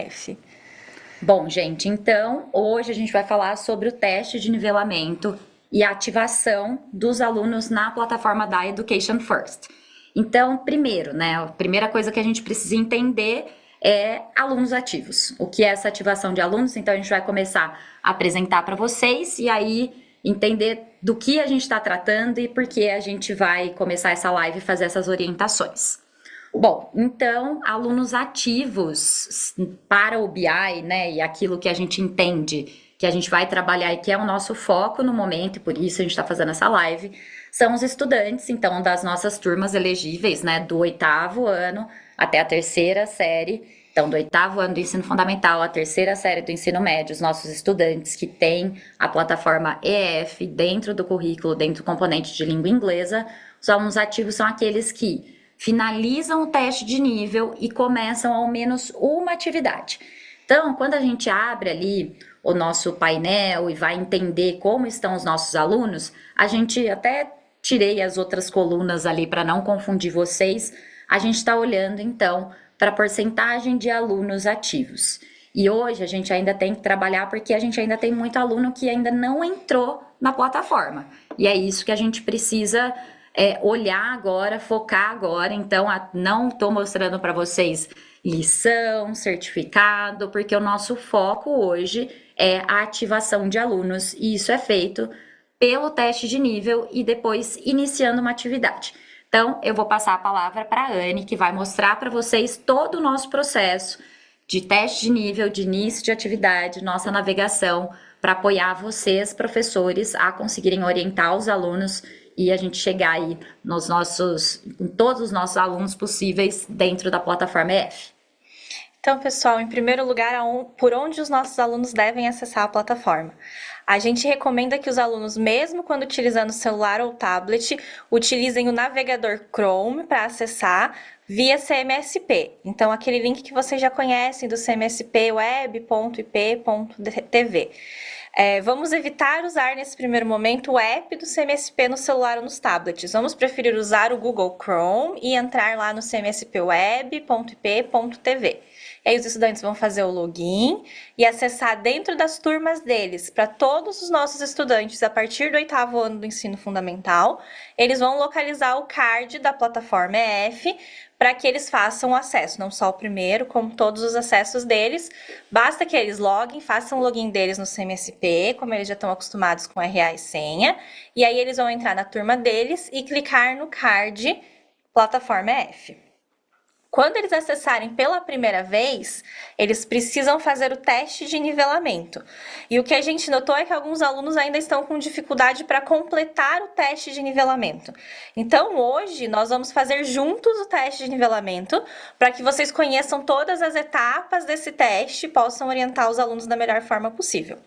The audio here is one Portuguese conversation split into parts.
EF? Bom, gente, então hoje a gente vai falar sobre o teste de nivelamento e a ativação dos alunos na plataforma da Education First. Então, primeiro, né, a primeira coisa que a gente precisa entender é alunos ativos. O que é essa ativação de alunos? Então, a gente vai começar a apresentar para vocês e aí entender do que a gente está tratando e por que a gente vai começar essa live e fazer essas orientações. Bom, então, alunos ativos para o BI, né, e aquilo que a gente entende que a gente vai trabalhar e que é o nosso foco no momento, e por isso a gente está fazendo essa live, são os estudantes, então, das nossas turmas elegíveis, né, do 8º ano até a 3ª série, então, do 8º ano do ensino fundamental à 3ª série do ensino médio, os nossos estudantes que têm a plataforma EF dentro do currículo, dentro do componente de língua inglesa, os alunos ativos são aqueles que finalizam o teste de nível e começam ao menos uma atividade. Então, quando a gente abre ali o nosso painel e vai entender como estão os nossos alunos, a gente até tirei as outras colunas ali para não confundir vocês, a gente está olhando então para a porcentagem de alunos ativos. E hoje a gente ainda tem que trabalhar porque a gente ainda tem muito aluno que ainda não entrou na plataforma. E é isso que a gente precisa olhar agora, focar agora. Então, não estou mostrando para vocês lição, certificado, porque o nosso foco hoje é a ativação de alunos, e isso é feito pelo teste de nível e depois iniciando uma atividade. Então, eu vou passar a palavra para a Anne, que vai mostrar para vocês todo o nosso processo de teste de nível, de início de atividade, nossa navegação, para apoiar vocês, professores, a conseguirem orientar os alunos e a gente chegar aí em todos os nossos alunos possíveis dentro da plataforma EF. Então, pessoal, em primeiro lugar, por onde os nossos alunos devem acessar a plataforma? A gente recomenda que os alunos, mesmo quando utilizando celular ou tablet, utilizem o navegador Chrome para acessar via CMSP. Então, aquele link que vocês já conhecem do CMSP web.ip.tv. Vamos evitar usar nesse primeiro momento o app do CMSP no celular ou nos tablets. Vamos preferir usar o Google Chrome e entrar lá no CMSP web.ip.tv. E aí os estudantes vão fazer o login e acessar dentro das turmas deles, para todos os nossos estudantes a partir do 8º ano do ensino fundamental, eles vão localizar o card da plataforma EF para que eles façam o acesso, não só o primeiro, como todos os acessos deles. Basta que eles loguem, façam o login deles no CMSP, como eles já estão acostumados com RA e senha, e aí eles vão entrar na turma deles e clicar no card plataforma EF. Quando eles acessarem pela primeira vez, eles precisam fazer o teste de nivelamento. E o que a gente notou é que alguns alunos ainda estão com dificuldade para completar o teste de nivelamento. Então, hoje, nós vamos fazer juntos o teste de nivelamento para que vocês conheçam todas as etapas desse teste e possam orientar os alunos da melhor forma possível.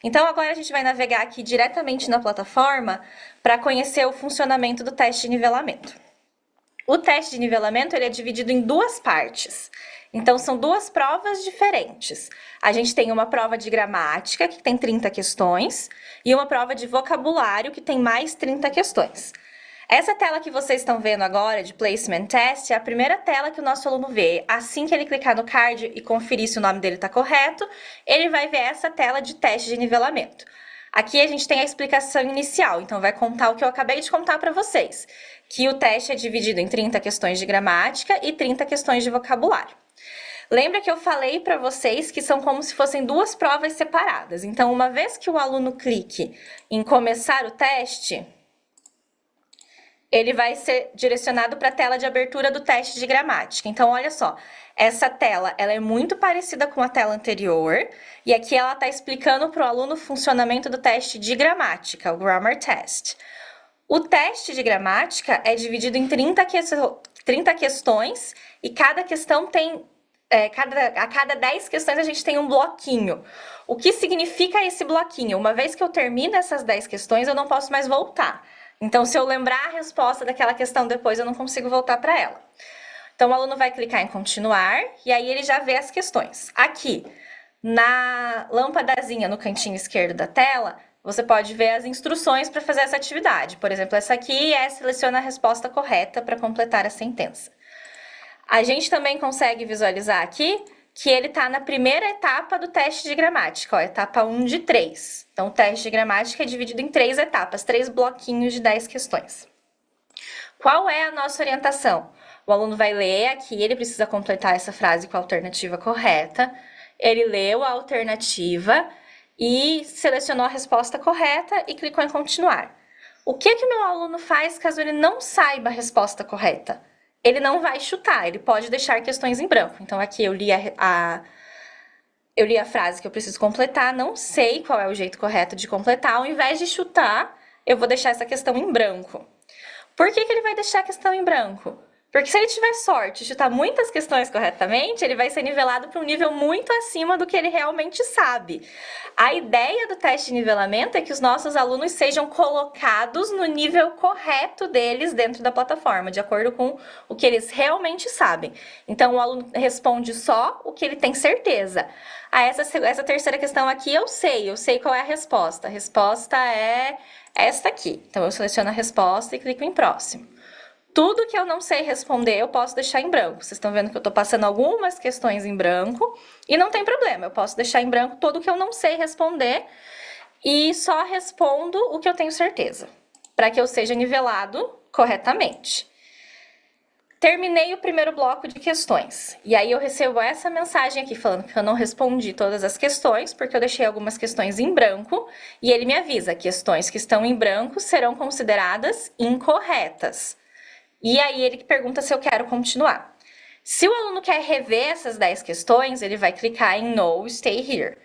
Então, agora a gente vai navegar aqui diretamente na plataforma para conhecer o funcionamento do teste de nivelamento. O teste de nivelamento ele é dividido em duas partes. Então, são duas provas diferentes. A gente tem uma prova de gramática, que tem 30 questões, e uma prova de vocabulário, que tem mais 30 questões. Essa tela que vocês estão vendo agora, de Placement Test, é a primeira tela que o nosso aluno vê. Assim que ele clicar no card e conferir se o nome dele está correto, ele vai ver essa tela de teste de nivelamento. Aqui a gente tem a explicação inicial, então vai contar o que eu acabei de contar para vocês, que o teste é dividido em 30 questões de gramática e 30 questões de vocabulário. Lembra que eu falei para vocês que são como se fossem duas provas separadas. Então, uma vez que o aluno clique em começar o teste, ele vai ser direcionado para a tela de abertura do teste de gramática. Então, olha só, essa tela ela é muito parecida com a tela anterior, e aqui ela está explicando para o aluno o funcionamento do teste de gramática, o Grammar Test. O teste de gramática é dividido em 30 questões, e cada questão tem... a cada 10 questões a gente tem um bloquinho. O que significa esse bloquinho? Uma vez que eu termino essas 10 questões, eu não posso mais voltar. Então, se eu lembrar a resposta daquela questão depois, eu não consigo voltar para ela. Então, o aluno vai clicar em continuar e aí ele já vê as questões. Aqui, na lâmpadazinha no cantinho esquerdo da tela, você pode ver as instruções para fazer essa atividade. Por exemplo, essa aqui seleciona a resposta correta para completar a sentença. A gente também consegue visualizar aqui que ele está na primeira etapa do teste de gramática, ó, etapa 1 de 3. Então, o teste de gramática é dividido em 3 etapas, 3 bloquinhos de 10 questões. Qual é a nossa orientação? O aluno vai ler aqui, ele precisa completar essa frase com a alternativa correta. Ele leu a alternativa e selecionou a resposta correta e clicou em continuar. O que o meu aluno faz caso ele não saiba a resposta correta? Ele não vai chutar, ele pode deixar questões em branco. Então, aqui eu li a frase que eu preciso completar, não sei qual é o jeito correto de completar. Ao invés de chutar, eu vou deixar essa questão em branco. Por que ele vai deixar a questão em branco? Porque se ele tiver sorte e chutar muitas questões corretamente, ele vai ser nivelado para um nível muito acima do que ele realmente sabe. A ideia do teste de nivelamento é que os nossos alunos sejam colocados no nível correto deles dentro da plataforma, de acordo com o que eles realmente sabem. Então, o aluno responde só o que ele tem certeza. Essa terceira questão aqui eu sei qual é a resposta. A resposta é esta aqui. Então, eu seleciono a resposta e clico em próximo. Tudo que eu não sei responder, eu posso deixar em branco. Vocês estão vendo que eu estou passando algumas questões em branco e não tem problema, eu posso deixar em branco tudo que eu não sei responder e só respondo o que eu tenho certeza, para que eu seja nivelado corretamente. Terminei o primeiro bloco de questões, e aí eu recebo essa mensagem aqui falando que eu não respondi todas as questões, porque eu deixei algumas questões em branco, e ele me avisa, questões que estão em branco serão consideradas incorretas. E aí ele pergunta se eu quero continuar. Se o aluno quer rever essas 10 questões, ele vai clicar em No, Stay Here.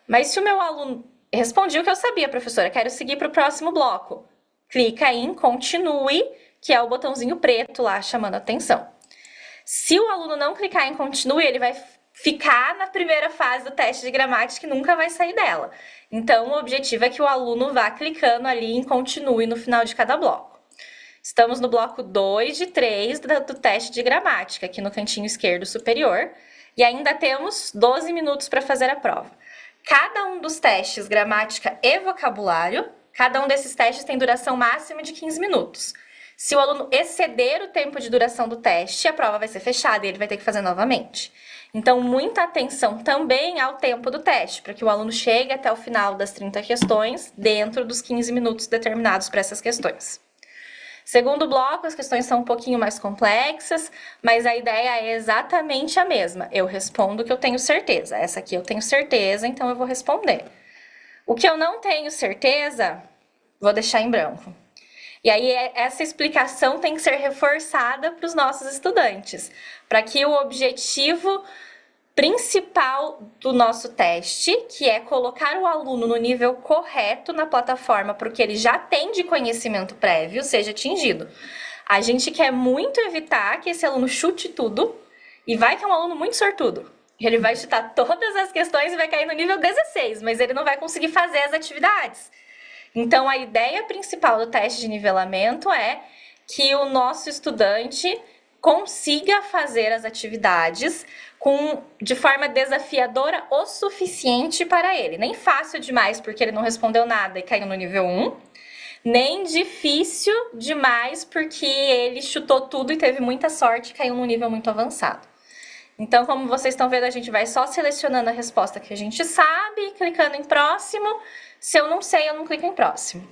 Mas se o meu aluno responde o que eu sabia, professora, quero seguir para o próximo bloco, clica em Continue, que é o botãozinho preto lá chamando a atenção. Se o aluno não clicar em Continue, ele vai ficar na primeira fase do teste de gramática e nunca vai sair dela. Então, o objetivo é que o aluno vá clicando ali em Continue no final de cada bloco. Estamos no bloco 2 de 3 do teste de gramática, aqui no cantinho esquerdo superior, e ainda temos 12 minutos para fazer a prova. Cada um dos testes, gramática e vocabulário, cada um desses testes tem duração máxima de 15 minutos. Se o aluno exceder o tempo de duração do teste, a prova vai ser fechada e ele vai ter que fazer novamente. Então, muita atenção também ao tempo do teste, para que o aluno chegue até o final das 30 questões dentro dos 15 minutos determinados para essas questões. Segundo bloco, as questões são um pouquinho mais complexas, mas a ideia é exatamente a mesma. Eu respondo o que eu tenho certeza. Essa aqui eu tenho certeza, então eu vou responder. O que eu não tenho certeza, vou deixar em branco. E aí, essa explicação tem que ser reforçada para os nossos estudantes, para que o objetivo principal do nosso teste, que é colocar o aluno no nível correto na plataforma para o que ele já tem de conhecimento prévio, seja atingido. A gente quer muito evitar que esse aluno chute tudo, e vai que é um aluno muito sortudo. Ele vai chutar todas as questões e vai cair no nível 16, mas ele não vai conseguir fazer as atividades. Então, a ideia principal do teste de nivelamento é que o nosso estudante consiga fazer as atividades de forma desafiadora o suficiente para ele. Nem fácil demais porque ele não respondeu nada e caiu no nível 1, nem difícil demais porque ele chutou tudo e teve muita sorte e caiu num nível muito avançado. Então, como vocês estão vendo, a gente vai só selecionando a resposta que a gente sabe, clicando em próximo. Se eu não sei, eu não clico em próximo.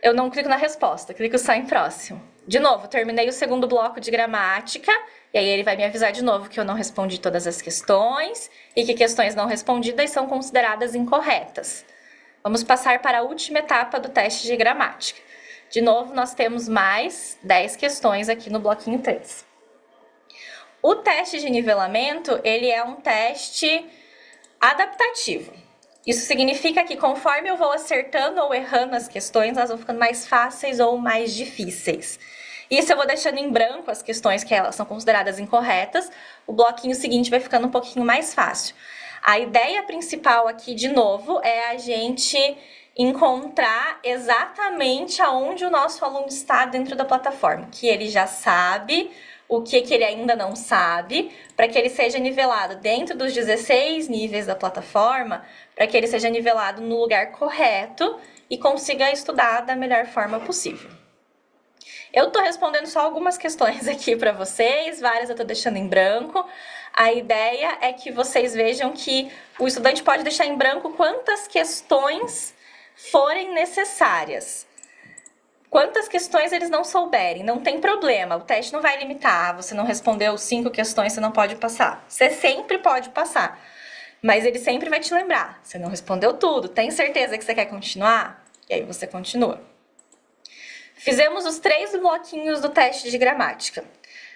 Eu não clico na resposta, clico só em próximo. De novo, terminei o segundo bloco de gramática, e aí ele vai me avisar de novo que eu não respondi todas as questões e que questões não respondidas são consideradas incorretas. Vamos passar para a última etapa do teste de gramática. De novo, nós temos mais 10 questões aqui no bloquinho 3. O teste de nivelamento, ele é um teste adaptativo. Isso significa que conforme eu vou acertando ou errando as questões, elas vão ficando mais fáceis ou mais difíceis. Isso eu vou deixando em branco as questões que elas são consideradas incorretas, o bloquinho seguinte vai ficando um pouquinho mais fácil. A ideia principal aqui, de novo, é a gente encontrar exatamente aonde o nosso aluno está dentro da plataforma, que ele já sabe, o que ele ainda não sabe, para que ele seja nivelado dentro dos 16 níveis da plataforma, para que ele seja nivelado no lugar correto e consiga estudar da melhor forma possível. Eu tô respondendo só algumas questões aqui para vocês, várias eu tô deixando em branco. A ideia é que vocês vejam que o estudante pode deixar em branco quantas questões forem necessárias. Quantas questões eles não souberem, não tem problema, o teste não vai limitar, você não respondeu 5 questões, você não pode passar. Você sempre pode passar, mas ele sempre vai te lembrar, você não respondeu tudo, tem certeza que você quer continuar? E aí você continua. Fizemos os 3 bloquinhos do teste de gramática.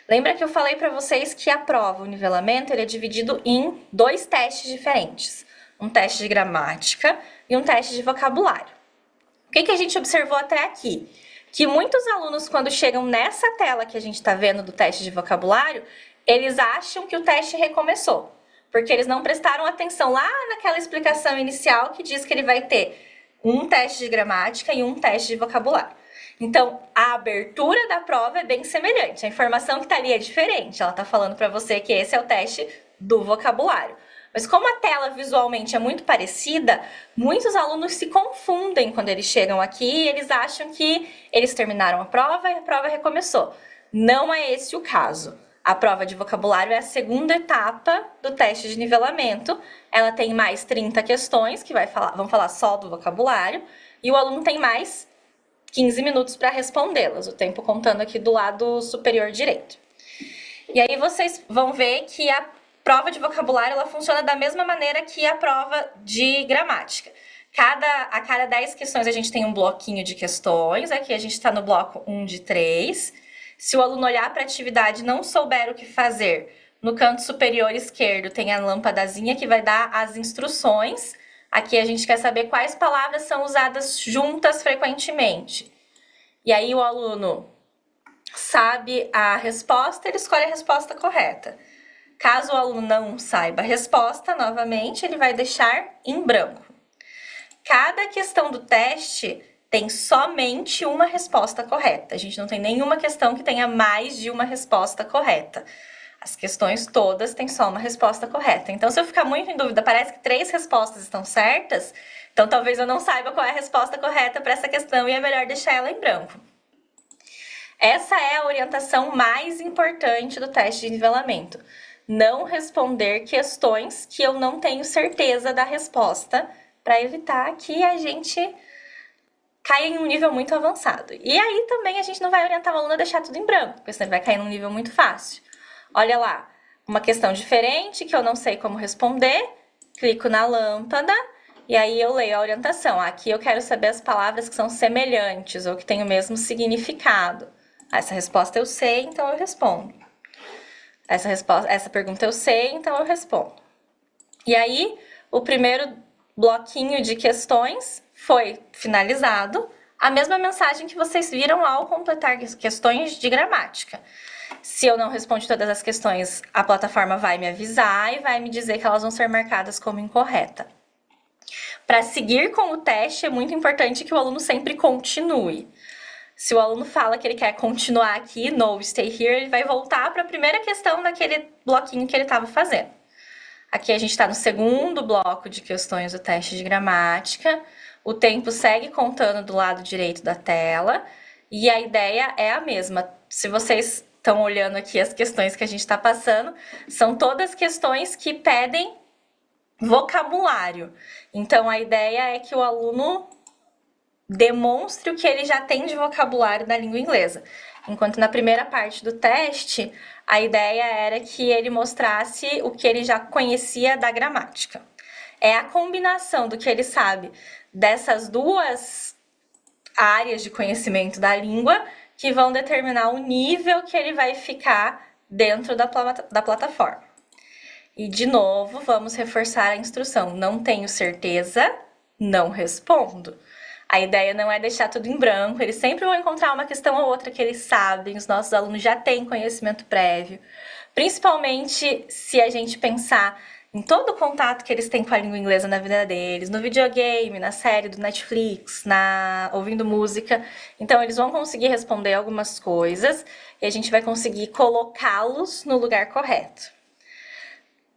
Lembra que eu falei para vocês que a prova, o nivelamento, ele é dividido em 2 testes diferentes. Um teste de gramática e um teste de vocabulário. O que a gente observou até aqui? Que muitos alunos, quando chegam nessa tela que a gente está vendo do teste de vocabulário, eles acham que o teste recomeçou, porque eles não prestaram atenção lá naquela explicação inicial que diz que ele vai ter um teste de gramática e um teste de vocabulário. Então, a abertura da prova é bem semelhante, a informação que está ali é diferente, ela está falando para você que esse é o teste do vocabulário. Mas como a tela visualmente é muito parecida, muitos alunos se confundem quando eles chegam aqui e eles acham que eles terminaram a prova e a prova recomeçou. Não é esse o caso. A prova de vocabulário é a segunda etapa do teste de nivelamento. Ela tem mais 30 questões, que vão falar só do vocabulário, e o aluno tem mais 15 minutos para respondê-las, o tempo contando aqui do lado superior direito. E aí vocês vão ver que a prova de vocabulário ela funciona da mesma maneira que a prova de gramática. A cada 10 questões a gente tem um bloquinho de questões, aqui a gente está no bloco 1 de 3. Se o aluno olhar para a atividade e não souber o que fazer, no canto superior esquerdo tem a lâmpadazinha que vai dar as instruções. Aqui a gente quer saber quais palavras são usadas juntas frequentemente. E aí o aluno sabe a resposta, ele escolhe a resposta correta. Caso o aluno não saiba a resposta, novamente, ele vai deixar em branco. Cada questão do teste tem somente uma resposta correta. A gente não tem nenhuma questão que tenha mais de uma resposta correta. As questões todas têm só uma resposta correta. Então, se eu ficar muito em dúvida, parece que 3 respostas estão certas, então talvez eu não saiba qual é a resposta correta para essa questão e é melhor deixar ela em branco. Essa é a orientação mais importante do teste de nivelamento. Não responder questões que eu não tenho certeza da resposta, para evitar que a gente caia em um nível muito avançado. E aí também a gente não vai orientar o aluno a deixar tudo em branco, porque senão ele vai cair num nível muito fácil. Olha lá, uma questão diferente que eu não sei como responder, clico na lâmpada e aí eu leio a orientação. Aqui eu quero saber as palavras que são semelhantes ou que têm o mesmo significado. Essa resposta eu sei, então eu respondo. Essa pergunta eu sei, então eu respondo. E aí, o primeiro bloquinho de questões foi finalizado. A mesma mensagem que vocês viram ao completar questões de gramática. Se eu não respondi todas as questões, a plataforma vai me avisar e vai me dizer que elas vão ser marcadas como incorreta. Para seguir com o teste, é muito importante que o aluno sempre continue. Se o aluno fala que ele quer continuar aqui, no stay here, ele vai voltar para a primeira questão daquele bloquinho que ele estava fazendo. Aqui a gente está no segundo bloco de questões do teste de gramática. O tempo segue contando do lado direito da tela e a ideia é a mesma. Se vocês estão olhando aqui as questões que a gente está passando, são todas questões que pedem vocabulário. Então, a ideia é que o aluno demonstre o que ele já tem de vocabulário da língua inglesa. Enquanto na primeira parte do teste, a ideia era que ele mostrasse o que ele já conhecia da gramática. É a combinação do que ele sabe dessas duas áreas de conhecimento da língua que vão determinar o nível que ele vai ficar dentro da plataforma. E, de novo, vamos reforçar a instrução. Não tenho certeza, não respondo. A ideia não é deixar tudo em branco, eles sempre vão encontrar uma questão ou outra que eles sabem, os nossos alunos já têm conhecimento prévio. Principalmente se a gente pensar em todo o contato que eles têm com a língua inglesa na vida deles, no videogame, na série do Netflix, ouvindo música. Então, eles vão conseguir responder algumas coisas e a gente vai conseguir colocá-los no lugar correto.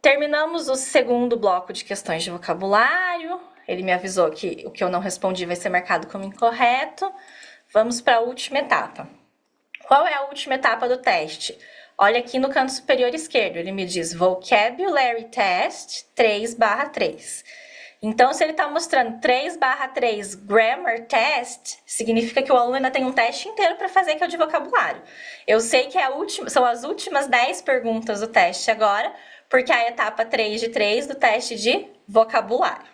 Terminamos o segundo bloco de questões de vocabulário. Ele me avisou que o que eu não respondi vai ser marcado como incorreto. Vamos para a última etapa. Qual é a última etapa do teste? Olha aqui no canto superior esquerdo, ele me diz Vocabulary Test 3/3. Então, se ele está mostrando 3/3 Grammar Test, significa que o aluno ainda tem um teste inteiro para fazer, que é o de vocabulário. Eu sei que são as últimas 10 perguntas do teste agora, porque é a etapa 3 de 3 do teste de vocabulário.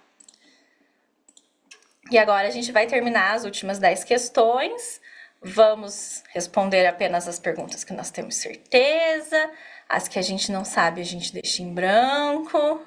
E agora a gente vai terminar as últimas 10 questões. Vamos responder apenas as perguntas que nós temos certeza. As que a gente não sabe, a gente deixa em branco.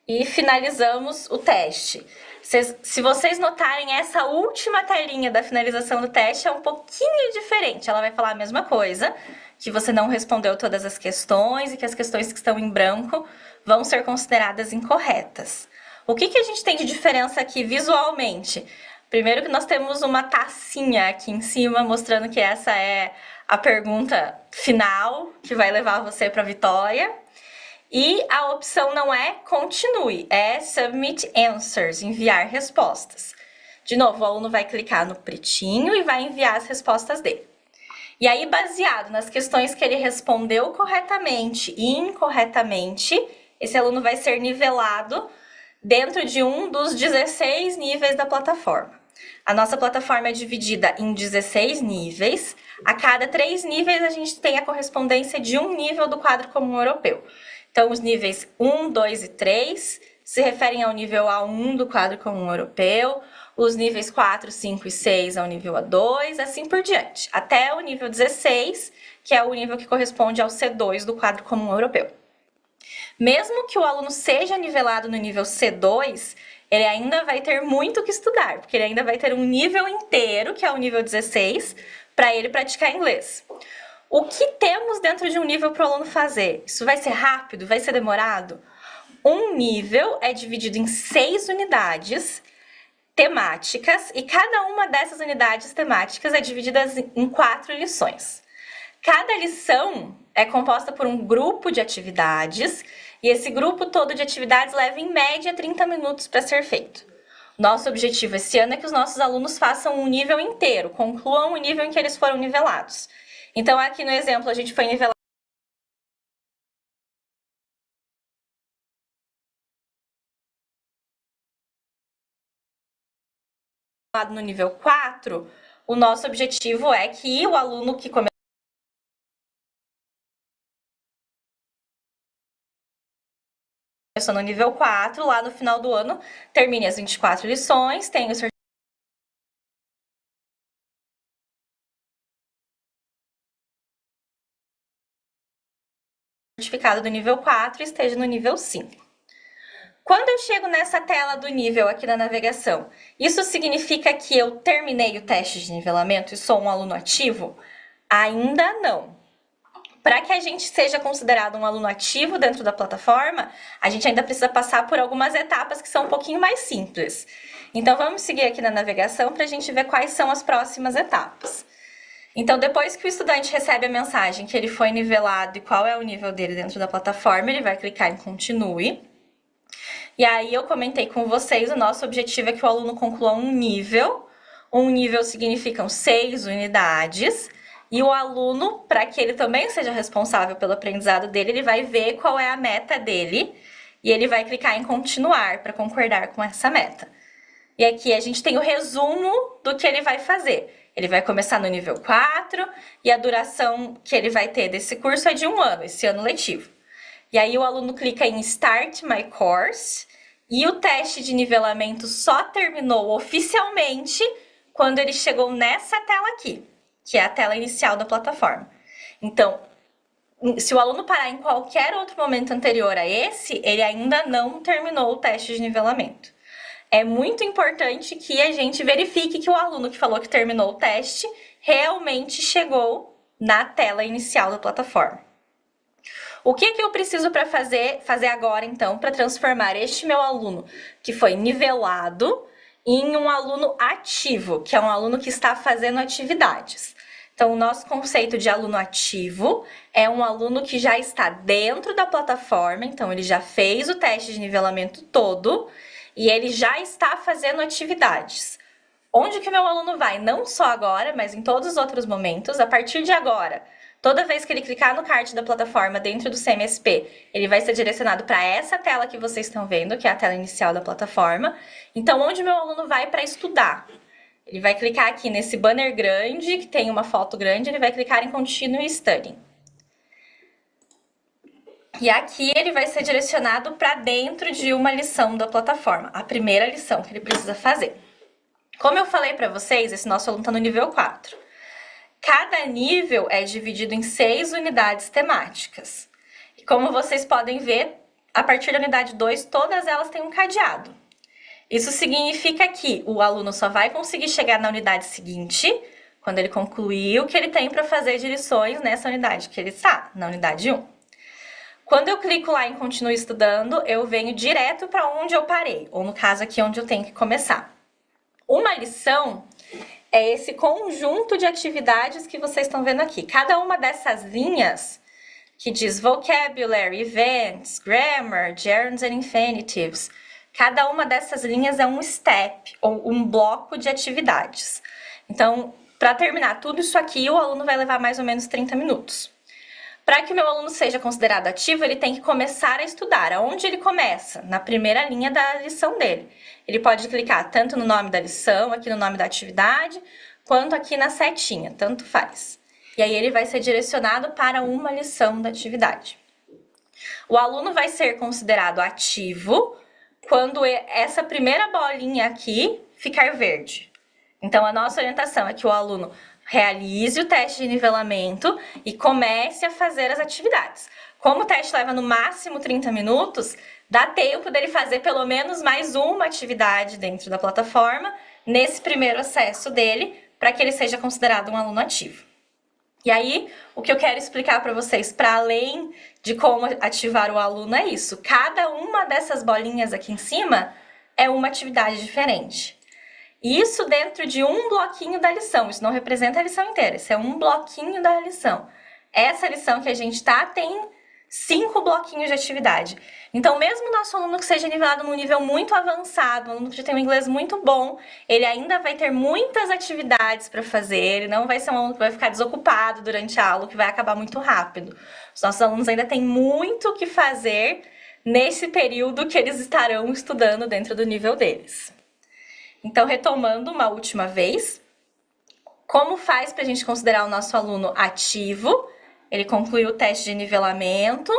E finalizamos o teste. Se vocês notarem, essa última telinha da finalização do teste é um pouquinho diferente. Ela vai falar a mesma coisa, que você não respondeu todas as questões e que as questões que estão em branco vão ser consideradas incorretas. O que a gente tem de diferença aqui visualmente? Primeiro que nós temos uma tacinha aqui em cima, mostrando que essa é a pergunta final que vai levar você para a vitória. E a opção não é continue, é submit answers, enviar respostas. De novo, o aluno vai clicar no pretinho e vai enviar as respostas dele. E aí, baseado nas questões que ele respondeu corretamente e incorretamente, esse aluno vai ser nivelado dentro de um dos 16 níveis da plataforma. A nossa plataforma é dividida em 16 níveis. A cada 3 níveis, a gente tem a correspondência de um nível do quadro comum europeu. Então, os níveis 1, 2 e 3 se referem ao nível A1 do quadro comum europeu, os níveis 4, 5 e 6 ao nível A2, assim por diante, até o nível 16, que é o nível que corresponde ao C2 do quadro comum europeu. Mesmo que o aluno seja nivelado no nível C2, ele ainda vai ter muito que estudar, porque ele ainda vai ter um nível inteiro, que é o nível 16, para ele praticar inglês. O que temos dentro de um nível para o aluno fazer? Isso vai ser rápido? Vai ser demorado? Um nível é dividido em 6 unidades temáticas e cada uma dessas unidades temáticas é dividida em 4 lições. Cada lição é composta por um grupo de atividades e esse grupo todo de atividades leva em média 30 minutos para ser feito. Nosso objetivo esse ano é que os nossos alunos façam um nível inteiro, concluam o nível em que eles foram nivelados. Então, aqui no exemplo, a gente foi nivelado no nível 4, o nosso objetivo é que o aluno que começou no nível 4, lá no final do ano, termine as 24 lições, tenha o certificado do nível 4 e esteja no nível 5. Quando eu chego nessa tela do nível aqui na navegação, isso significa que eu terminei o teste de nivelamento e sou um aluno ativo? Ainda não. Para que a gente seja considerado um aluno ativo dentro da plataforma, a gente ainda precisa passar por algumas etapas que são um pouquinho mais simples. Então, vamos seguir aqui na navegação para a gente ver quais são as próximas etapas. Então, depois que o estudante recebe a mensagem que ele foi nivelado e qual é o nível dele dentro da plataforma, ele vai clicar em Continue. E aí, eu comentei com vocês, o nosso objetivo é que o aluno conclua um nível. Um nível significam 6 unidades. E o aluno, para que ele também seja responsável pelo aprendizado dele, ele vai ver qual é a meta dele e ele vai clicar em continuar para concordar com essa meta. E aqui a gente tem o resumo do que ele vai fazer. Ele vai começar no nível 4 e a duração que ele vai ter desse curso é de 1 ano, esse ano letivo. E aí o aluno clica em Start My Course e o teste de nivelamento só terminou oficialmente quando ele chegou nessa tela aqui, que é a tela inicial da plataforma. Então, se o aluno parar em qualquer outro momento anterior a esse, ele ainda não terminou o teste de nivelamento. É muito importante que a gente verifique que o aluno que falou que terminou o teste realmente chegou na tela inicial da plataforma. O que eu preciso para fazer agora, então, para transformar este meu aluno que foi nivelado em um aluno ativo, que é um aluno que está fazendo atividades? Então, o nosso conceito de aluno ativo é um aluno que já está dentro da plataforma, então ele já fez o teste de nivelamento todo e ele já está fazendo atividades. Onde que o meu aluno vai? Não só agora, mas em todos os outros momentos. A partir de agora, toda vez que ele clicar no card da plataforma dentro do CMSP, ele vai ser direcionado para essa tela que vocês estão vendo, que é a tela inicial da plataforma. Então, onde meu aluno vai para estudar? Ele vai clicar aqui nesse banner grande, que tem uma foto grande, ele vai clicar em Continue Studying. E aqui ele vai ser direcionado para dentro de uma lição da plataforma, a primeira lição que ele precisa fazer. Como eu falei para vocês, esse nosso aluno está no nível 4. Cada nível é dividido em 6 unidades temáticas. E como vocês podem ver, a partir da unidade 2, todas elas têm um cadeado. Isso significa que o aluno só vai conseguir chegar na unidade seguinte quando ele concluir o que ele tem para fazer de lições nessa unidade que ele está, na unidade 1. Quando eu clico lá em Continue Estudando, eu venho direto para onde eu parei, ou no caso aqui onde eu tenho que começar. Uma lição é esse conjunto de atividades que vocês estão vendo aqui. Cada uma dessas linhas que diz Vocabulary, Events, Grammar, Gerunds and Infinitives, cada uma dessas linhas é um step, ou um bloco de atividades. Então, para terminar tudo isso aqui, o aluno vai levar mais ou menos 30 minutos. Para que o meu aluno seja considerado ativo, ele tem que começar a estudar. Aonde ele começa? Na primeira linha da lição dele. Ele pode clicar tanto no nome da lição, aqui no nome da atividade, quanto aqui na setinha, tanto faz. E aí ele vai ser direcionado para uma lição da atividade. O aluno vai ser considerado ativo quando essa primeira bolinha aqui ficar verde. Então, a nossa orientação é que o aluno realize o teste de nivelamento e comece a fazer as atividades. Como o teste leva no máximo 30 minutos, dá tempo dele fazer pelo menos mais uma atividade dentro da plataforma, nesse primeiro acesso dele, para que ele seja considerado um aluno ativo. E aí, o que eu quero explicar para vocês, para além de como ativar o aluno, é isso. Cada uma dessas bolinhas aqui em cima é uma atividade diferente. Isso dentro de um bloquinho da lição, isso não representa a lição inteira, isso é um bloquinho da lição. Essa lição que a gente tá tem 5 bloquinhos de atividade. Então, mesmo o nosso aluno que seja nivelado num nível muito avançado, um aluno que já tem um inglês muito bom, ele ainda vai ter muitas atividades para fazer, ele não vai ser um aluno que vai ficar desocupado durante a aula, que vai acabar muito rápido. Os nossos alunos ainda têm muito o que fazer nesse período que eles estarão estudando dentro do nível deles. Então, retomando uma última vez, como faz para a gente considerar o nosso aluno ativo? Ele concluiu o teste de nivelamento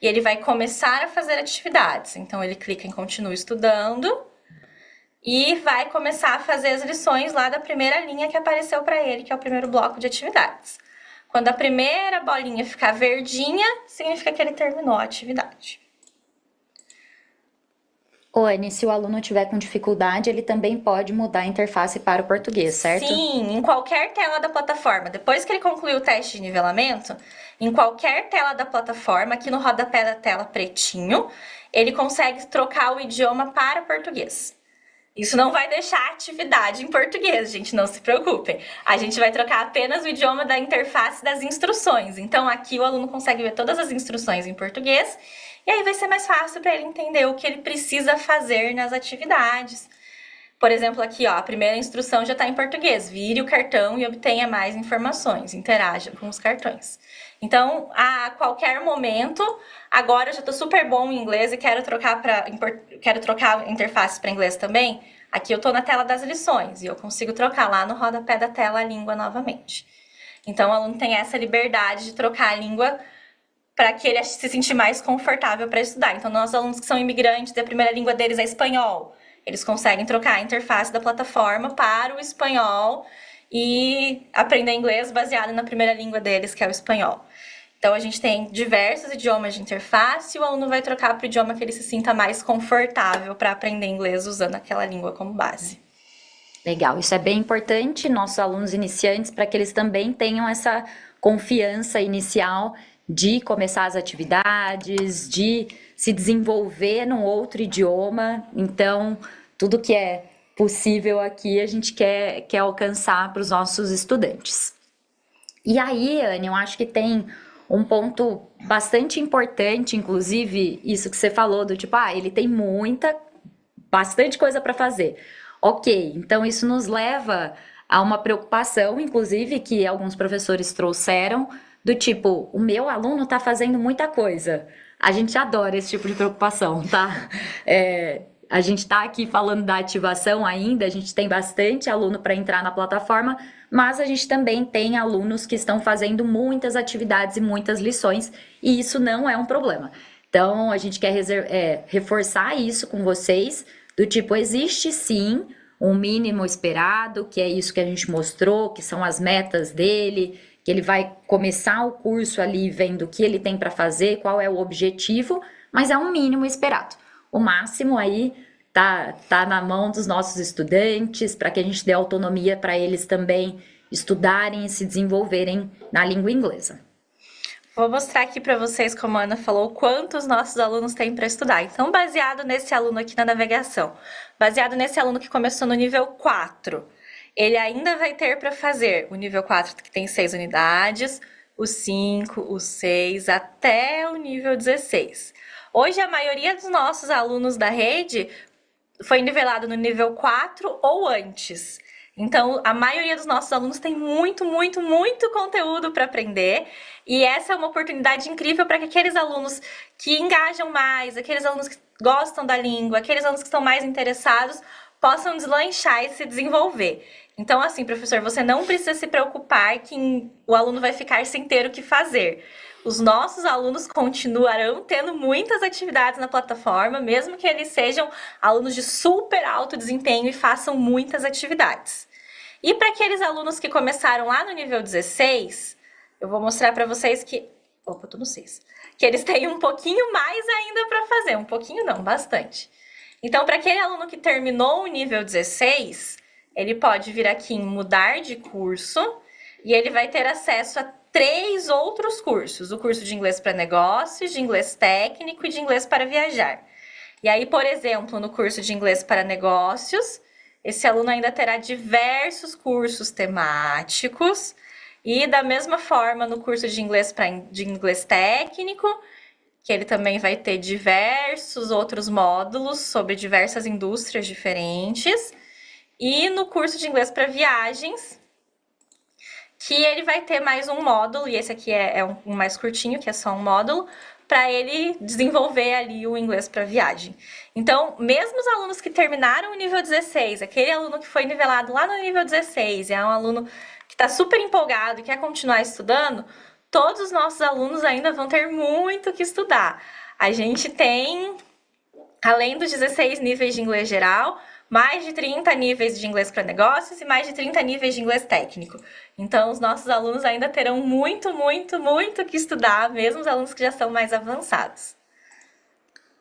e ele vai começar a fazer atividades. Então, ele clica em Continue Estudando e vai começar a fazer as lições lá da primeira linha que apareceu para ele, que é o primeiro bloco de atividades. Quando a primeira bolinha ficar verdinha, significa que ele terminou a atividade. Anne, se o aluno tiver com dificuldade, ele também pode mudar a interface para o português, certo? Sim, em qualquer tela da plataforma. Depois que ele concluiu o teste de nivelamento, em qualquer tela da plataforma, aqui no rodapé da tela pretinho, ele consegue trocar o idioma para português. Isso não vai deixar atividade em português, gente, não se preocupem. A gente vai trocar apenas o idioma da interface das instruções. Então, aqui o aluno consegue ver todas as instruções em português e aí vai ser mais fácil para ele entender o que ele precisa fazer nas atividades. Por exemplo, aqui, ó, a primeira instrução já está em português. Vire o cartão e obtenha mais informações. Interaja com os cartões. Então, a qualquer momento, agora eu já estou super bom em inglês e quero trocar a interface para inglês também. Aqui eu estou na tela das lições e eu consigo trocar lá no rodapé da tela a língua novamente. Então, o aluno tem essa liberdade de trocar a língua para que ele se sentir mais confortável para estudar. Então, nossos alunos que são imigrantes e a primeira língua deles é espanhol, eles conseguem trocar a interface da plataforma para o espanhol e aprender inglês baseado na primeira língua deles, que é o espanhol. Então, a gente tem diversos idiomas de interface e o aluno vai trocar para o idioma que ele se sinta mais confortável para aprender inglês usando aquela língua como base. Legal, isso é bem importante, nossos alunos iniciantes, para que eles também tenham essa confiança inicial de começar as atividades, de se desenvolver num outro idioma. Então, tudo que é possível aqui a gente quer alcançar para os nossos estudantes. E aí, Anne, eu acho que tem um ponto bastante importante, inclusive isso que você falou, do tipo, ele tem muita bastante coisa para fazer. Ok, então isso nos leva a uma preocupação, inclusive, que alguns professores trouxeram, do tipo, o meu aluno está fazendo muita coisa. A gente adora esse tipo de preocupação, tá? A gente está aqui falando da ativação ainda, a gente tem bastante aluno para entrar na plataforma, mas a gente também tem alunos que estão fazendo muitas atividades e muitas lições, e isso não é um problema. Então, a gente quer reforçar isso com vocês, do tipo, existe sim um mínimo esperado, que é isso que a gente mostrou, que são as metas dele, que ele vai começar o curso ali vendo o que ele tem para fazer, qual é o objetivo, mas é um mínimo esperado. O máximo aí tá na mão dos nossos estudantes, para que a gente dê autonomia para eles também estudarem e se desenvolverem na língua inglesa. Vou mostrar aqui para vocês, como a Ana falou, quantos nossos alunos têm para estudar. Então, baseado nesse aluno aqui na navegação, baseado nesse aluno que começou no nível 4, ele ainda vai ter para fazer o nível 4, que tem 6 unidades, o 5, o 6, até o nível 16. Hoje, a maioria dos nossos alunos da rede foi nivelado no nível 4 ou antes. Então, a maioria dos nossos alunos tem muito, muito, muito conteúdo para aprender. E essa é uma oportunidade incrível para que aqueles alunos que engajam mais, aqueles alunos que gostam da língua, aqueles alunos que estão mais interessados, possam deslanchar e se desenvolver. Então, assim, professor, você não precisa se preocupar que o aluno vai ficar sem ter o que fazer. Os nossos alunos continuarão tendo muitas atividades na plataforma, mesmo que eles sejam alunos de super alto desempenho e façam muitas atividades. E para aqueles alunos que começaram lá no nível 16, eu vou mostrar para vocês que... Opa, eu tô no 6. Que eles têm um pouquinho mais ainda para fazer. Um pouquinho não, bastante. Então, para aquele aluno que terminou o nível 16, ele pode vir aqui em mudar de curso e ele vai ter acesso a 3 outros cursos. O curso de inglês para negócios, de inglês técnico e de inglês para viajar. E aí, por exemplo, no curso de inglês para negócios, esse aluno ainda terá diversos cursos temáticos. E da mesma forma, no curso de inglês técnico, que ele também vai ter diversos outros módulos sobre diversas indústrias diferentes. E no curso de inglês para viagens, que ele vai ter mais um módulo, e esse aqui é um mais curtinho, que é só um módulo, para ele desenvolver ali o inglês para viagem. Então, mesmo os alunos que terminaram o nível 16, aquele aluno que foi nivelado lá no nível 16, é um aluno que está super empolgado e quer continuar estudando, todos os nossos alunos ainda vão ter muito que estudar. A gente tem, além dos 16 níveis de inglês geral, mais de 30 níveis de inglês para negócios e mais de 30 níveis de inglês técnico. Então, os nossos alunos ainda terão muito, muito, muito que estudar, mesmo os alunos que já são mais avançados.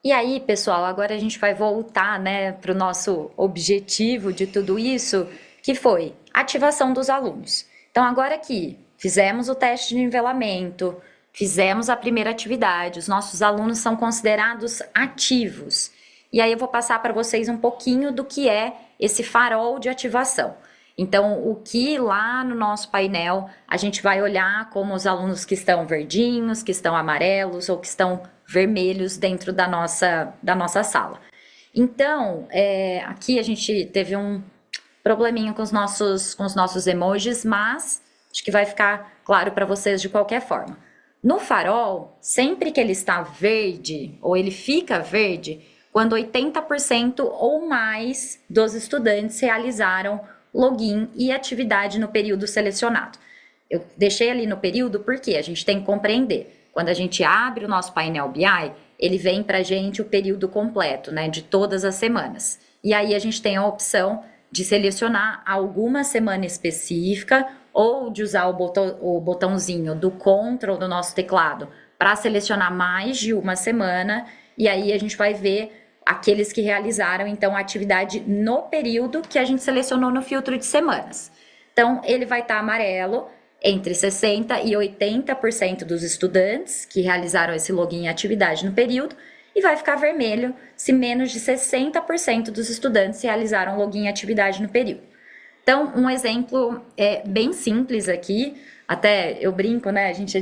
E aí, pessoal, agora a gente vai voltar, né, para o nosso objetivo de tudo isso, que foi a ativação dos alunos. Então, agora que fizemos o teste de nivelamento, fizemos a primeira atividade, os nossos alunos são considerados ativos. E aí eu vou passar para vocês um pouquinho do que é esse farol de ativação. Então, o que lá no nosso painel a gente vai olhar como os alunos que estão verdinhos, que estão amarelos ou que estão vermelhos dentro da nossa sala. Então, aqui a gente teve um probleminha com os nossos emojis, mas acho que vai ficar claro para vocês de qualquer forma. No farol, sempre que ele está verde ou ele fica verde, quando 80% ou mais dos estudantes realizaram login e atividade no período selecionado. Eu deixei ali no período porque a gente tem que compreender. Quando a gente abre o nosso painel BI, ele vem para a gente o período completo, né, de todas as semanas. E aí a gente tem a opção de selecionar alguma semana específica ou de usar o botãozinho do Ctrl do nosso teclado para selecionar mais de uma semana. E aí a gente vai ver aqueles que realizaram, então, a atividade no período que a gente selecionou no filtro de semanas. Então, ele vai estar amarelo entre 60% e 80% dos estudantes que realizaram esse login e atividade no período, e vai ficar vermelho se menos de 60% dos estudantes realizaram login e atividade no período. Então, um exemplo bem simples aqui, até eu brinco, né? A gente é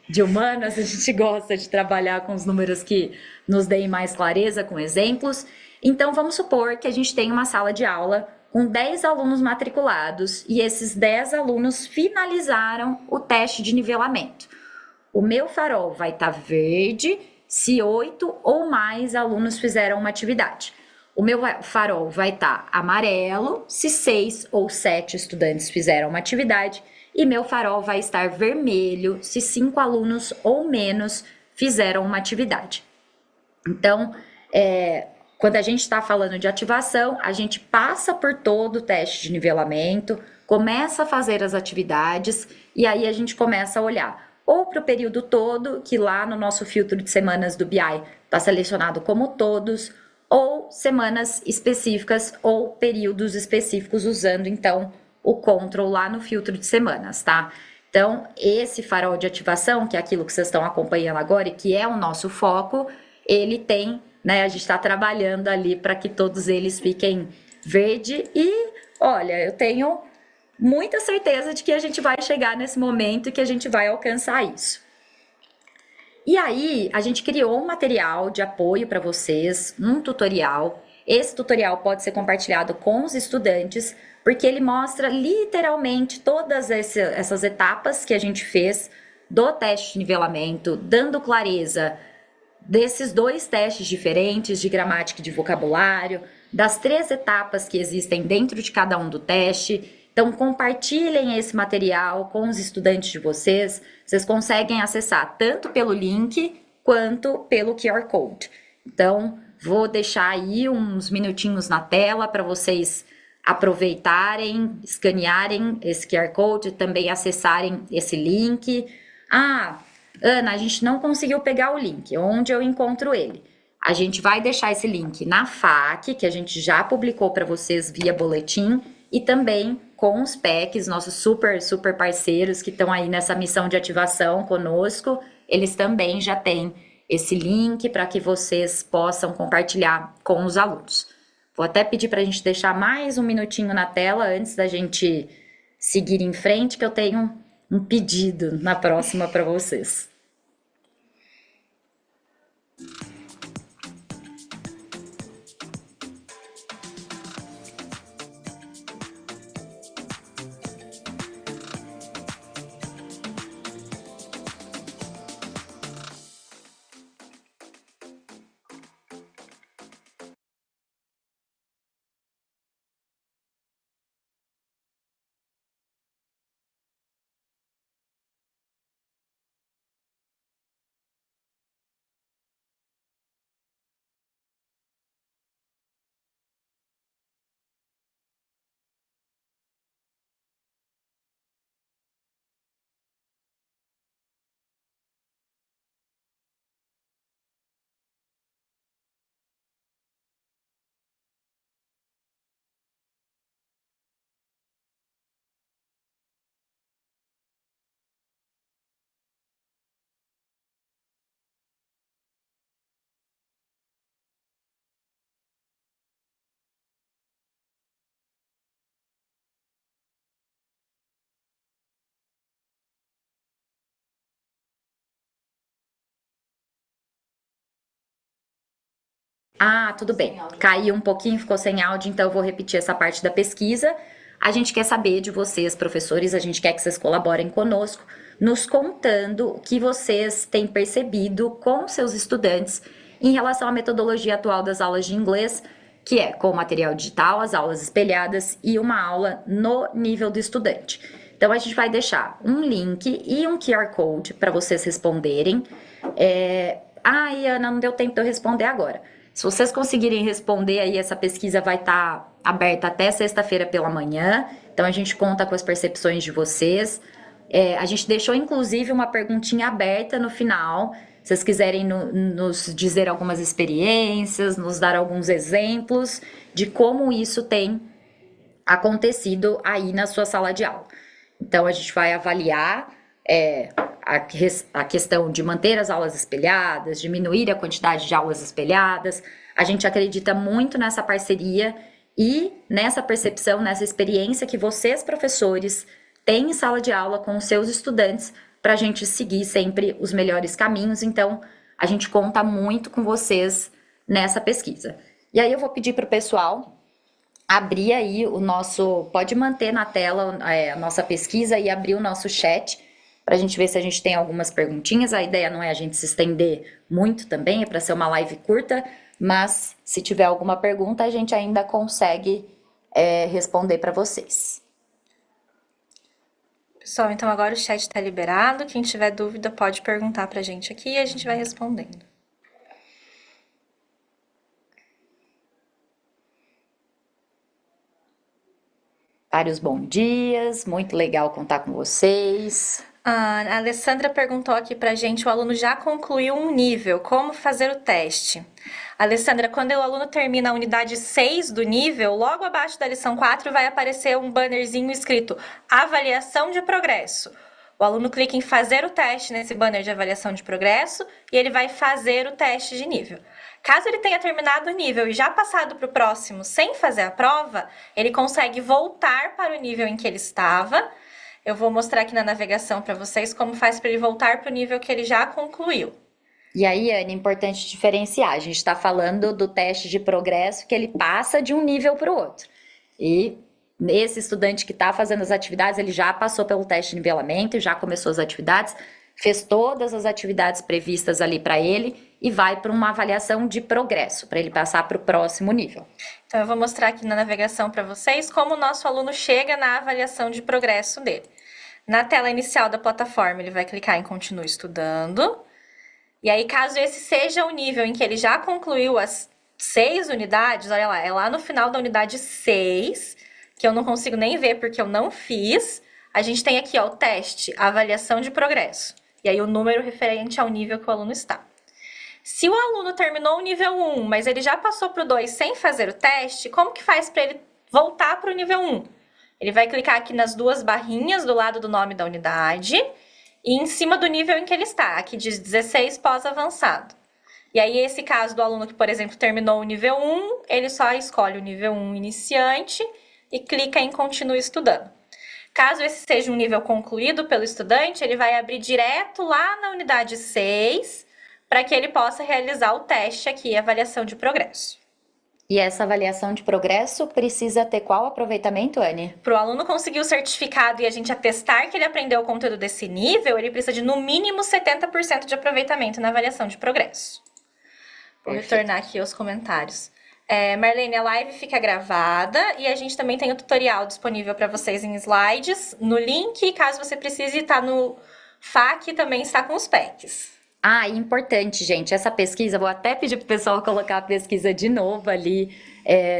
de humanas, a gente gosta de trabalhar com os números que nos deem mais clareza, com exemplos. Então, vamos supor que a gente tem uma sala de aula com 10 alunos matriculados e esses 10 alunos finalizaram o teste de nivelamento. O meu farol vai estar verde se 8 ou mais alunos fizeram uma atividade. O meu farol vai estar amarelo se 6 ou 7 estudantes fizeram uma atividade. E meu farol vai estar vermelho se 5 alunos ou menos fizeram uma atividade. Então, quando a gente está falando de ativação, a gente passa por todo o teste de nivelamento, começa a fazer as atividades e aí a gente começa a olhar ou para o período todo, que lá no nosso filtro de semanas do BI está selecionado como todos, ou semanas específicas ou períodos específicos, usando então o control lá no filtro de semanas, tá? Então, esse farol de ativação, que é aquilo que vocês estão acompanhando agora e que é o nosso foco, ele tem, né, a gente está trabalhando ali para que todos eles fiquem verde e, olha, eu tenho muita certeza de que a gente vai chegar nesse momento e que a gente vai alcançar isso. E aí, a gente criou um material de apoio para vocês, um tutorial. Esse tutorial pode ser compartilhado com os estudantes, porque ele mostra literalmente todas essas etapas que a gente fez do teste de nivelamento, dando clareza desses 2 testes diferentes de gramática e de vocabulário, das 3 etapas que existem dentro de cada um do teste. Então, compartilhem esse material com os estudantes de vocês. Vocês conseguem acessar tanto pelo link quanto pelo QR Code. Então, vou deixar aí uns minutinhos na tela para vocês aproveitarem, escanearem esse QR Code, também acessarem esse link. Ah, Ana, a gente não conseguiu pegar o link. Onde eu encontro ele? A gente vai deixar esse link na FAQ, que a gente já publicou para vocês via boletim, e também com os PECs, nossos super parceiros que estão aí nessa missão de ativação conosco, eles também já têm esse link para que vocês possam compartilhar com os alunos. Vou até pedir para a gente deixar mais um minutinho na tela antes da gente seguir em frente, que eu tenho um pedido na próxima para vocês. Ah, tudo bem. Caiu um pouquinho, ficou sem áudio, então eu vou repetir essa parte da pesquisa. A gente quer saber de vocês, professores, a gente quer que vocês colaborem conosco, nos contando o que vocês têm percebido com seus estudantes em relação à metodologia atual das aulas de inglês, que é com o material digital, as aulas espelhadas e uma aula no nível do estudante. Então, a gente vai deixar um link e um QR Code para vocês responderem. Ai, Ana, não deu tempo de eu responder agora. Se vocês conseguirem responder aí, essa pesquisa vai estar aberta até sexta-feira pela manhã. Então, a gente conta com as percepções de vocês. A gente deixou, inclusive, uma perguntinha aberta no final. Se vocês quiserem nos dizer algumas experiências, nos dar alguns exemplos de como isso tem acontecido aí na sua sala de aula. Então, a gente vai avaliar a questão de manter as aulas espelhadas, diminuir a quantidade de aulas espelhadas. A gente acredita muito nessa parceria e nessa percepção, nessa experiência que vocês, professores, têm em sala de aula com os seus estudantes para a gente seguir sempre os melhores caminhos. Então, a gente conta muito com vocês nessa pesquisa. E aí eu vou pedir para o pessoal abrir aí pode manter na tela a nossa pesquisa e abrir o nosso chat para a gente ver se a gente tem algumas perguntinhas. A ideia não é a gente se estender muito também, é para ser uma live curta, mas se tiver alguma pergunta a gente ainda consegue responder para vocês. Pessoal, então agora o chat está liberado. Quem tiver dúvida pode perguntar para a gente aqui e a gente vai respondendo. Vários bons dias, muito legal contar com vocês. A Alessandra perguntou aqui pra gente, o aluno já concluiu um nível, como fazer o teste? Alessandra, quando o aluno termina a unidade 6 do nível, logo abaixo da lição 4 vai aparecer um bannerzinho escrito avaliação de progresso. O aluno clica em fazer o teste nesse banner de avaliação de progresso e ele vai fazer o teste de nível. Caso ele tenha terminado o nível e já passado para o próximo sem fazer a prova, ele consegue voltar para o nível em que ele estava. Eu vou mostrar aqui na navegação para vocês como faz para ele voltar para o nível que ele já concluiu. E aí, Anne, é importante diferenciar. A gente está falando do teste de progresso que ele passa de um nível para o outro. E esse estudante que está fazendo as atividades, ele já passou pelo teste de nivelamento, já começou as atividades, fez todas as atividades previstas ali para ele e vai para uma avaliação de progresso, para ele passar para o próximo nível. Então, eu vou mostrar aqui na navegação para vocês como o nosso aluno chega na avaliação de progresso dele. Na tela inicial da plataforma, ele vai clicar em Continue Estudando. E aí, caso esse seja o nível em que ele já concluiu as 6 unidades, olha lá, é lá no final da unidade 6, que eu não consigo nem ver porque eu não fiz. A gente tem aqui, ó, o teste, a avaliação de progresso. E aí, o número referente ao nível que o aluno está. Se o aluno terminou o nível 1, mas ele já passou para o 2 sem fazer o teste, como que faz para ele voltar para o nível 1? Ele vai clicar aqui nas duas barrinhas do lado do nome da unidade e em cima do nível em que ele está. Aqui diz 16 pós-avançado. E aí, esse caso do aluno que, por exemplo, terminou o nível 1, ele só escolhe o nível 1 iniciante e clica em Continue Estudando. Caso esse seja um nível concluído pelo estudante, ele vai abrir direto lá na unidade 6 para que ele possa realizar o teste aqui, avaliação de progresso. E essa avaliação de progresso precisa ter qual aproveitamento, Anne? Para o aluno conseguir o certificado e a gente atestar que ele aprendeu o conteúdo desse nível, ele precisa de no mínimo 70% de aproveitamento na avaliação de progresso. Vou retornar aqui aos comentários. Marlene, a live fica gravada e a gente também tem o tutorial disponível para vocês em slides. No link, caso você precise, está no FAQ, também está com os PECs. Ah, e importante, gente, essa pesquisa, vou até pedir para o pessoal colocar a pesquisa de novo ali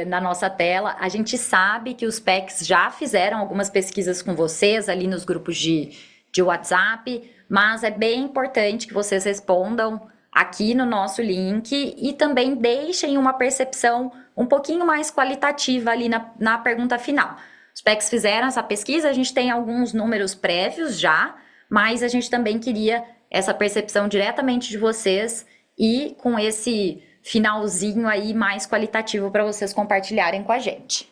na nossa tela. A gente sabe que os PECs já fizeram algumas pesquisas com vocês ali nos grupos de WhatsApp, mas é bem importante que vocês respondam aqui no nosso link e também deixem uma percepção um pouquinho mais qualitativa ali na pergunta final. Os PECs fizeram essa pesquisa, a gente tem alguns números prévios já, mas a gente também queria essa percepção diretamente de vocês e com esse finalzinho aí mais qualitativo para vocês compartilharem com a gente.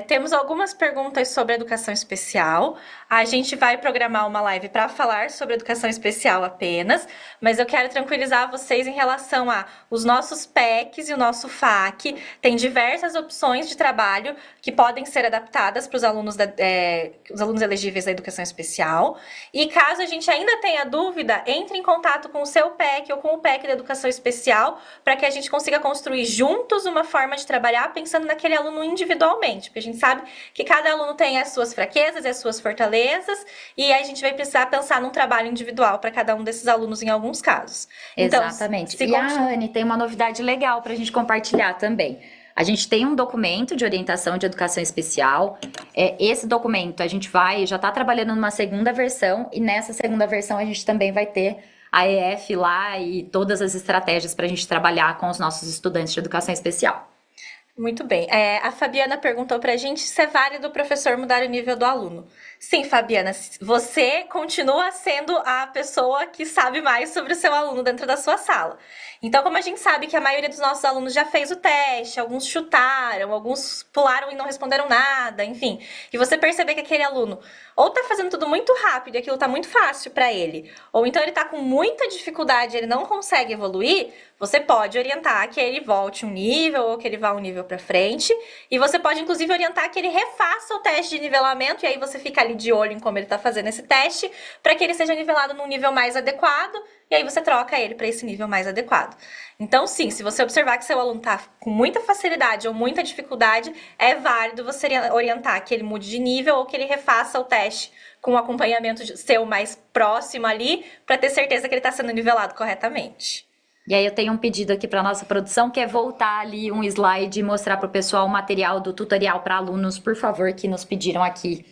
Temos algumas perguntas sobre educação especial. A gente vai programar uma live para falar sobre educação especial apenas, mas eu quero tranquilizar vocês em relação a os nossos PECs e o nosso FAQ. Tem diversas opções de trabalho que podem ser adaptadas para os alunos elegíveis da educação especial. E caso a gente ainda tenha dúvida, entre em contato com o seu PEC ou com o PEC da educação especial para que a gente consiga construir juntos uma forma de trabalhar pensando naquele aluno individualmente. Porque a gente sabe que cada aluno tem as suas fraquezas e as suas fortalezas, e aí a gente vai precisar pensar num trabalho individual para cada um desses alunos em alguns casos. Exatamente. Então, a Anne tem uma novidade legal para a gente compartilhar também. A gente tem um documento de orientação de educação especial. Esse documento a gente já está trabalhando numa segunda versão, e nessa segunda versão a gente também vai ter a EF lá e todas as estratégias para a gente trabalhar com os nossos estudantes de educação especial. Muito bem. A Fabiana perguntou para a gente se é válido o professor mudar o nível do aluno. Sim, Fabiana, você continua sendo a pessoa que sabe mais sobre o seu aluno dentro da sua sala. Então, como a gente sabe que a maioria dos nossos alunos já fez o teste, alguns chutaram, alguns pularam e não responderam nada, enfim, e você perceber que aquele aluno ou tá fazendo tudo muito rápido e aquilo tá muito fácil para ele, ou então ele tá com muita dificuldade, ele não consegue evoluir, você pode orientar que ele volte um nível ou que ele vá um nível para frente, e você pode inclusive orientar que ele refaça o teste de nivelamento, e aí você fica ali de olho em como ele tá fazendo esse teste, para que ele seja nivelado num nível mais adequado, e aí você troca ele para esse nível mais adequado. Então, sim, se você observar que seu aluno tá com muita facilidade ou muita dificuldade, é válido você orientar que ele mude de nível ou que ele refaça o teste com um acompanhamento seu mais próximo ali, para ter certeza que ele está sendo nivelado corretamente. E aí eu tenho um pedido aqui para nossa produção, que é voltar ali um slide e mostrar para o pessoal o material do tutorial para alunos, por favor, que nos pediram aqui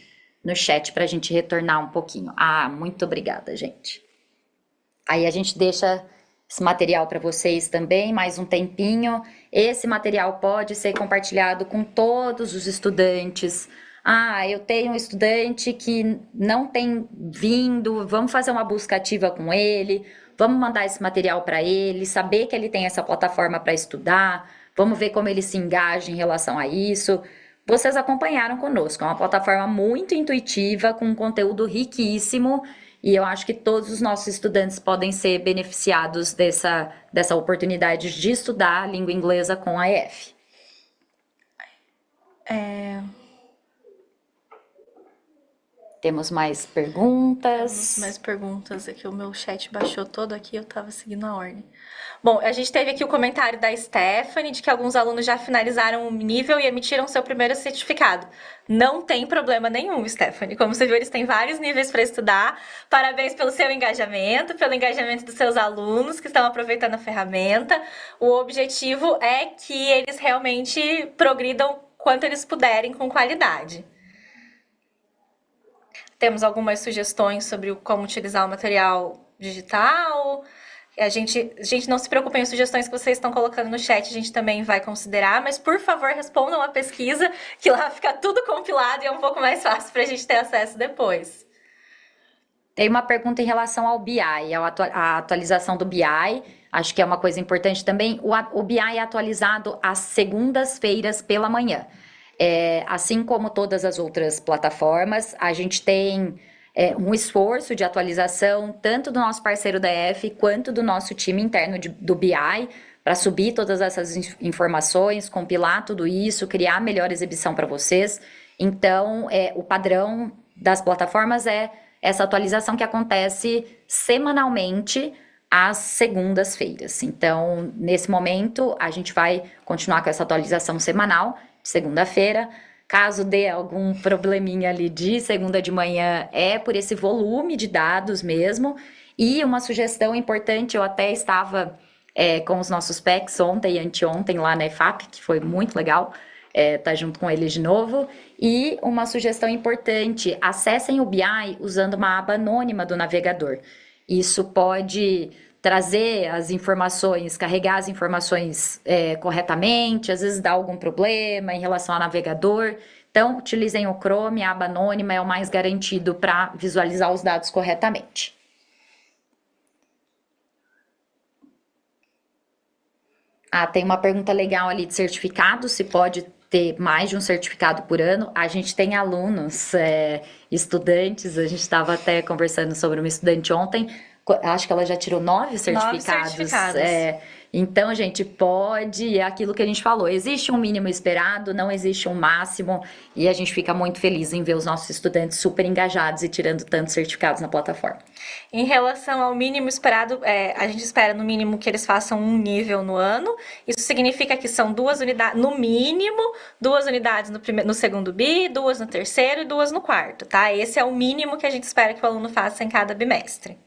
no chat para a gente retornar um pouquinho. Ah, muito obrigada, gente. Aí a gente deixa esse material para vocês também, mais um tempinho. Esse material pode ser compartilhado com todos os estudantes. Ah, eu tenho um estudante que não tem vindo, vamos fazer uma busca ativa com ele, vamos mandar esse material para ele, saber que ele tem essa plataforma para estudar, vamos ver como ele se engaja em relação a isso. Vocês acompanharam conosco, é uma plataforma muito intuitiva, com um conteúdo riquíssimo, e eu acho que todos os nossos estudantes podem ser beneficiados dessa oportunidade de estudar a língua inglesa com a EF. Temos mais perguntas? Temos mais perguntas aqui. O meu chat baixou todo aqui, eu tava seguindo a ordem. Bom, a gente teve aqui o comentário da Stephanie de que alguns alunos já finalizaram o nível e emitiram seu primeiro certificado. Não tem problema nenhum, Stephanie. Como você viu, eles têm vários níveis para estudar. Parabéns pelo seu engajamento, pelo engajamento dos seus alunos que estão aproveitando a ferramenta. O objetivo é que eles realmente progridam quanto eles puderem com qualidade. Temos algumas sugestões sobre como utilizar o material digital. A gente não se preocupe em sugestões que vocês estão colocando no chat, a gente também vai considerar, mas por favor respondam a pesquisa, que lá fica tudo compilado e é um pouco mais fácil para a gente ter acesso depois. Tem uma pergunta em relação ao BI, a atualização do BI. Acho que é uma coisa importante também. O BI é atualizado às segundas-feiras pela manhã. Assim como todas as outras plataformas, a gente tem um esforço de atualização tanto do nosso parceiro da EF quanto do nosso time interno do BI para subir todas essas informações, compilar tudo isso, criar a melhor exibição para vocês. Então, o padrão das plataformas é essa atualização que acontece semanalmente às segundas-feiras. Então, nesse momento, a gente vai continuar com essa atualização semanal, segunda-feira. Caso dê algum probleminha ali de segunda de manhã, é por esse volume de dados mesmo. E uma sugestão importante, eu até estava com os nossos PECs ontem e anteontem lá na EFAP, que foi muito legal estar junto com eles de novo. E uma sugestão importante, acessem o BI usando uma aba anônima do navegador. Isso pode trazer as informações, carregar as informações corretamente, às vezes dá algum problema em relação ao navegador. Então, utilizem o Chrome, a aba anônima é o mais garantido para visualizar os dados corretamente. Tem uma pergunta legal ali de certificado, se pode ter mais de um certificado por ano. A gente tem alunos, estudantes, a gente estava até conversando sobre uma estudante ontem, acho que ela já tirou 9 certificados. 9 certificados. Então, gente, é aquilo que a gente falou, existe um mínimo esperado, não existe um máximo, e a gente fica muito feliz em ver os nossos estudantes super engajados e tirando tantos certificados na plataforma. Em relação ao mínimo esperado, a gente espera no mínimo que eles façam um nível no ano. Isso significa que são 2 unidades, no mínimo, 2 unidades no segundo bi, 2 no terceiro e 2 no quarto, tá? Esse é o mínimo que a gente espera que o aluno faça em cada bimestre.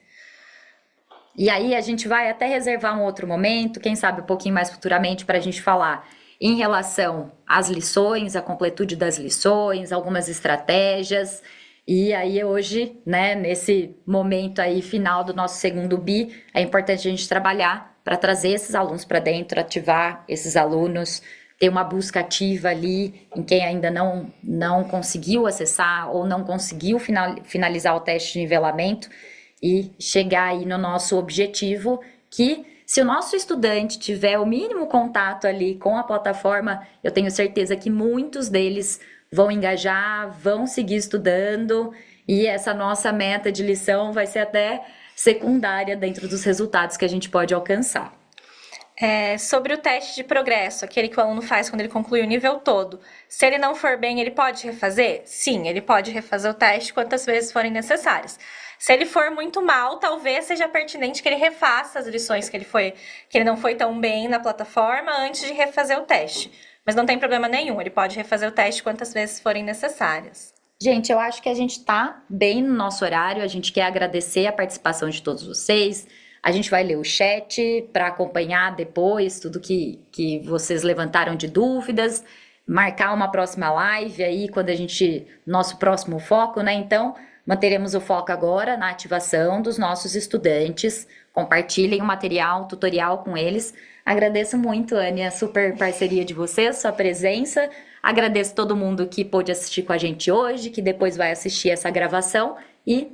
E aí a gente vai até reservar um outro momento, quem sabe um pouquinho mais futuramente, para a gente falar em relação às lições, a completude das lições, algumas estratégias. E aí hoje, né, nesse momento aí final do nosso segundo bi, é importante a gente trabalhar para trazer esses alunos para dentro, ativar esses alunos, ter uma busca ativa ali em quem ainda não conseguiu acessar ou não conseguiu finalizar o teste de nivelamento e chegar aí no nosso objetivo, que se o nosso estudante tiver o mínimo contato ali com a plataforma, eu tenho certeza que muitos deles vão engajar, vão seguir estudando, e essa nossa meta de lição vai ser até secundária dentro dos resultados que a gente pode alcançar. Sobre o teste de progresso, aquele que o aluno faz quando ele conclui o nível todo. Se ele não for bem, ele pode refazer? Sim, ele pode refazer o teste quantas vezes forem necessárias. Se ele for muito mal, talvez seja pertinente que ele refaça as lições que ele não foi tão bem na plataforma antes de refazer o teste. Mas não tem problema nenhum, ele pode refazer o teste quantas vezes forem necessárias. Gente, eu acho que a gente tá bem no nosso horário, a gente quer agradecer a participação de todos vocês. A gente vai ler o chat para acompanhar depois tudo que vocês levantaram de dúvidas, marcar uma próxima live aí quando nosso próximo foco, né? Então, manteremos o foco agora na ativação dos nossos estudantes. Compartilhem o material, tutorial com eles. Agradeço muito, Anny, a super parceria de vocês, sua presença. Agradeço todo mundo que pôde assistir com a gente hoje, que depois vai assistir essa gravação e